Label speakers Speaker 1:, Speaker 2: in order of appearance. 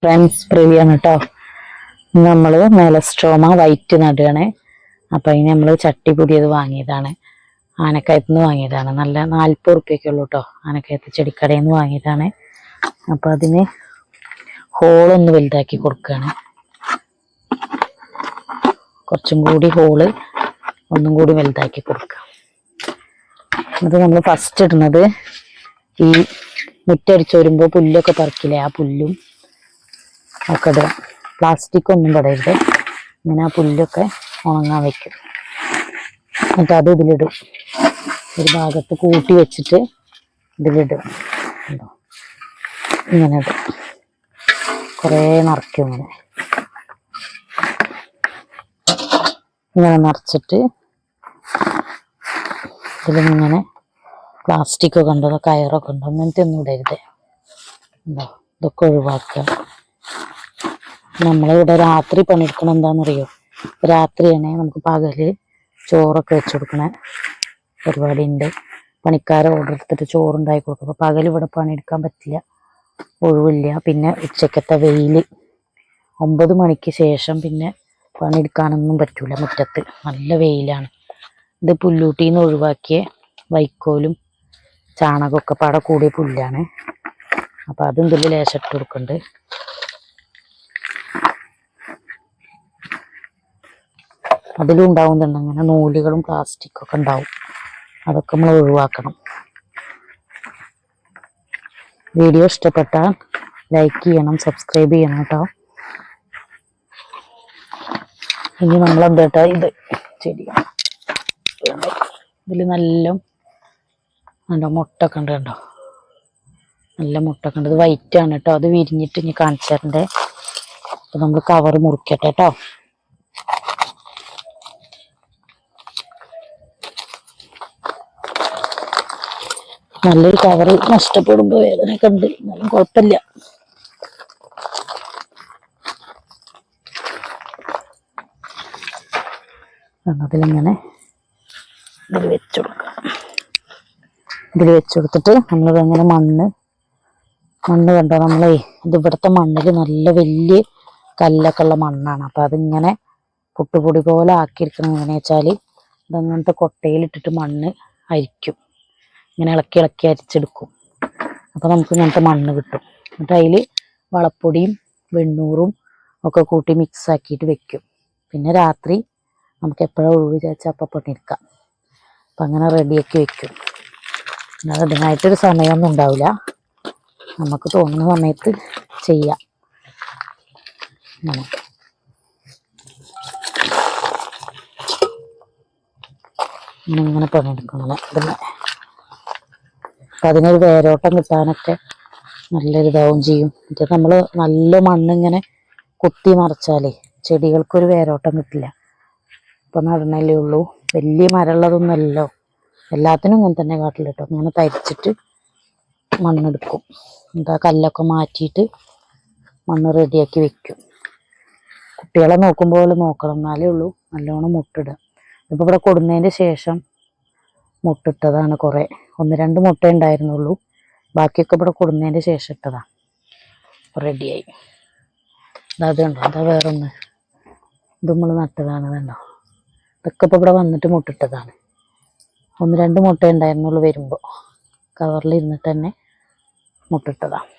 Speaker 1: Friends പ്രിവ്യാണ് കേട്ടോ. നമ്മൾ മെലസ്ട്രോമ white നടുകയാണ്. അപ്പം അതിന് നമ്മൾ ചട്ടി പുതിയത് വാങ്ങിയതാണ്, ആനക്കയത്ത് നിന്ന് വാങ്ങിയതാണ്. നല്ല 40 ഉറുപ്പ്യൊക്കെ ഉള്ളൂ കേട്ടോ, ആനക്കയത്ത് ചെടിക്കടയിൽ നിന്ന് വാങ്ങിയതാണ്. അപ്പം അതിന് ഹോളൊന്ന് വലുതാക്കി കൊടുക്കുകയാണ്. കുറച്ചും കൂടി ഹോള് ഒന്നും കൂടി വലുതാക്കി കൊടുക്കുക. അത് നമ്മൾ ഫസ്റ്റ് ഇടുന്നത് ഈ മുറ്റടിച്ച് വരുമ്പോൾ പുല്ലൊക്കെ പറിക്കില്ലേ, ആ പുല്ലും ഒക്കെ ഇടുക. പ്ലാസ്റ്റിക് ഒന്നും പെടരുത്. ഇങ്ങനെ ആ പുല്ലൊക്കെ ഉണങ്ങാൻ വെക്കും. എന്നിട്ട് അത് ഇതിലിടും. ഒരു ഭാഗത്ത് കൂട്ടി വെച്ചിട്ട് ഇതിലിടും. ഇങ്ങനെ ഇടും. കുറേ നിറയ്ക്കും. ഇങ്ങനെ നിറച്ചിട്ട് ഇതിലിങ്ങനെ പ്ലാസ്റ്റിക്കൊക്കെ ഉണ്ടോ, കയറൊക്കെ ഉണ്ടോ, അങ്ങനത്തെ ഒന്നും ഇടരുത്. ഉണ്ടോ, ഇതൊക്കെ ഒഴിവാക്കുക. നമ്മളിവിടെ രാത്രി പണിയെടുക്കണം. എന്താണെന്നറിയോ, രാത്രിയാണ് നമുക്ക് പകല് ചോറൊക്കെ വെച്ച് കൊടുക്കണ പരിപാടി ഉണ്ട്. പണിക്കാരെ ഓർഡർ എടുത്തിട്ട് ചോറുണ്ടാക്കി കൊടുക്കും. അപ്പോൾ പകൽ ഇവിടെ പണിയെടുക്കാൻ പറ്റില്ല, ഒഴിവില്ല. പിന്നെ ഉച്ചക്കത്തെ വെയിൽ 9 മണിക്ക് ശേഷം പിന്നെ പണിയെടുക്കാനൊന്നും പറ്റൂല. മുറ്റത്ത് നല്ല വെയിലാണ്. ഇത് പുല്ലൂട്ടിയിൽ നിന്ന് ഒഴിവാക്കിയ വൈക്കോലും ചാണകമൊക്കെ പാടെ കൂടിയ പുല്ലാണ്. അപ്പം അതും ഇതിൽ ലേശം ഇട്ട് കൊടുക്കുന്നുണ്ട്. അതിലും ഉണ്ടാവുന്നുണ്ട് അങ്ങനെ നൂലുകളും പ്ലാസ്റ്റിക്കൊക്കെ ഉണ്ടാവും. അതൊക്കെ നമ്മൾ ഒഴിവാക്കണം. വീഡിയോ ഇഷ്ടപ്പെട്ടാൽ ലൈക്ക് ചെയ്യണം, സബ്സ്ക്രൈബ് ചെയ്യണം കേട്ടോ. ഇനി നമ്മളെന്താ കേട്ടോ, ഇത് ചെടി ഇതിൽ നല്ല മുട്ടൊക്കെ ഉണ്ട് കേട്ടോ, നല്ല മുട്ടൊക്കെ ഉണ്ട്. ഇത് വൈറ്റ് ആണ് കേട്ടോ. അത് വിരിഞ്ഞിട്ട് ഇനി കാണിച്ചു തരണ്ടേ. അപ്പം നമ്മൾ കവർ മുറിക്കട്ടെ കേട്ടോ. നല്ലൊരു കവർ നഷ്ടപ്പെടുമ്പോൾ വേദനയൊക്കെ ഉണ്ട്, എന്നാലും കുഴപ്പമില്ല. അതിലിങ്ങനെ ഇതിൽ വെച്ച് കൊടുക്കാം. ഇതിൽ വെച്ച് കൊടുത്തിട്ട് നമ്മളിതങ്ങനെ മണ്ണ് കണ്ടോ, നമ്മളെ ഇത് ഇവിടുത്തെ മണ്ണിൽ നല്ല വലിയ കല്ലൊക്കെ ഉള്ള മണ്ണാണ്. അപ്പം അതിങ്ങനെ പുട്ടുപൊടി പോലെ ആക്കിയിരിക്കണം. എങ്ങനെയാ വെച്ചാൽ ഇതങ്ങനത്തെ കൊട്ടയിലിട്ടിട്ട് മണ്ണ് അരിക്കും. ഇങ്ങനെ ഇളക്കി ഇളക്കി അരിച്ചെടുക്കും. അപ്പോൾ നമുക്ക് ഇങ്ങനത്തെ മണ്ണ് കിട്ടും. എന്നിട്ട് അതിൽ വളപ്പൊടിയും വെണ്ണൂറും ഒക്കെ കൂട്ടി മിക്സ് ആക്കിയിട്ട് വെക്കും. പിന്നെ രാത്രി നമുക്ക് എപ്പോഴാണ് ഒഴിവ് വിചാരിച്ചാൽ അപ്പം പണിയെടുക്കാം. അപ്പം അങ്ങനെ റെഡിയാക്കി വെക്കും. അല്ലാതെ ഇതിനായിട്ടൊരു സമയമൊന്നും ഉണ്ടാവില്ല, നമുക്ക് തോന്നുന്ന സമയത്ത് ചെയ്യാം. ഇങ്ങനെ പണിയെടുക്കണം. ഇതിന് അപ്പം അതിനൊരു വേരോട്ടം കിട്ടാനൊക്കെ നല്ലൊരിതാവും ചെയ്യും. എന്നിട്ട് നമ്മൾ നല്ല മണ്ണിങ്ങനെ കുത്തി മറിച്ചാലേ ചെടികൾക്കൊരു വേരോട്ടം കിട്ടില്ല. ഇപ്പം നടണല്ലേ ഉള്ളൂ, വലിയ മരമുള്ളതൊന്നുമല്ലോ. എല്ലാത്തിനും ഇങ്ങനെ തന്നെ കാട്ടില്ല കേട്ടോ. ഇങ്ങനെ തരിച്ചിട്ട് മണ്ണെടുക്കും. എന്നിട്ട് ആ കല്ലൊക്കെ മാറ്റിയിട്ട് മണ്ണ് റെഡിയാക്കി വെക്കും. കുട്ടികളെ നോക്കുമ്പോൾ നോക്കണം, എന്നാലേ ഉള്ളൂ നല്ലോണം മുട്ടിടുക. ഇപ്പോൾ ഇവിടെ കൊടുന്നതിൻ്റെ ശേഷം മുട്ടിട്ടതാണ്. കുറേ 1-2 മുട്ട ഉണ്ടായിരുന്നുള്ളൂ, ബാക്കിയൊക്കെ ഇവിടെ കൊടുന്നതിൻ്റെ ശേഷം ഇട്ടതാണ്. റെഡിയായി. അതുണ്ടോ, അതാ വേറൊന്ന്, ഇത് നമ്മൾ നട്ടതാണ്. വേണ്ടോ, ഇതൊക്കെ ഇപ്പോൾ ഇവിടെ വന്നിട്ട് മുട്ടിട്ടതാണ്. 1-2 മുട്ട ഉണ്ടായിരുന്നുള്ളൂ വരുമ്പോൾ, കവറിലിരുന്നിട്ട് തന്നെ മുട്ടിട്ടതാണ്.